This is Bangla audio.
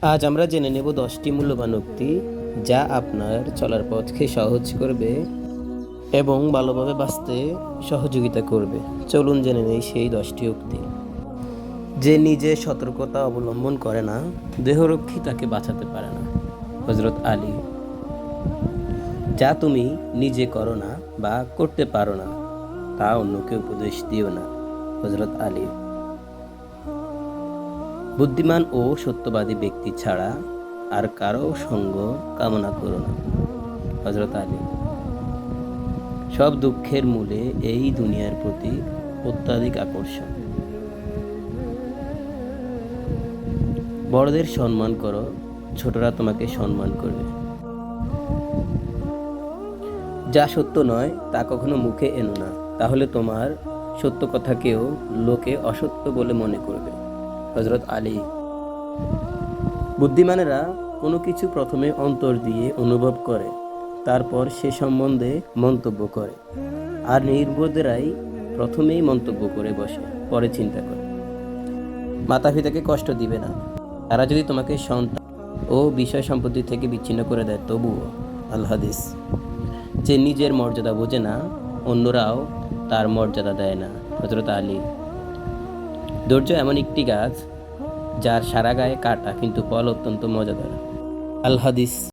আজ আমরা জেনে নেব 10টি মূল্যবান উক্তি যা আপনার চলার পথকে সহজ করবে এবং ভালোভাবে বাঁচতে সহযোগিতা করবে। চলুন জেনে নেই সেই 10টি উক্তি। যে নিজে সতর্কতা অবলম্বন করে না, দেহরক্ষী তাকে বাঁচাতে পারে না। হযরত আলী। যা তুমি নিজে করো না বা করতে পারো না, তা অন্যকে উপদেশ দিও না। হযরত আলী। বুদ্ধিমান ও সত্যবাদী ব্যক্তি ছাড়া আর কারো সঙ্গ কামনা করো না। হযরত আলী। সব দুঃখের মূলে এই দুনিয়ার প্রতি অত্যাধিক আকর্ষণ। বড়দের সম্মান করো, ছোটরা তোমাকে সম্মান করবে। যা সত্য নয় তা কখনো মুখে এনো না, তাহলে তোমার সত্য কথাকেও লোকে অসত্য বলে মনে করবে। হযরত আলী। বুদ্ধিমানেরা কোনো কিছু প্রথমে অন্তর দিয়ে অনুভব করে, তারপর সে সম্বন্ধে মন্তব্য করে, আর নির্বোধেরাই প্রথমেই মন্তব্য করে বসে, পরে চিন্তা করে। মাতা পিতাকে কষ্ট দিবে না, তারা যদি তোমাকে সন্তান ও বিষয় সম্পত্তি থেকে বিচ্ছিন্ন করে দেয় তবুও। আল হাদিস। যে নিজের মর্যাদা বোঝে না, অন্যরাও তার মর্যাদা দেয় না। হযরত আলী। ধৈর্য এমন একটি গাছ যার সারা গায়ে কাটা কিন্তু ফল অত্যন্ত মজাদার। আল হাদিস।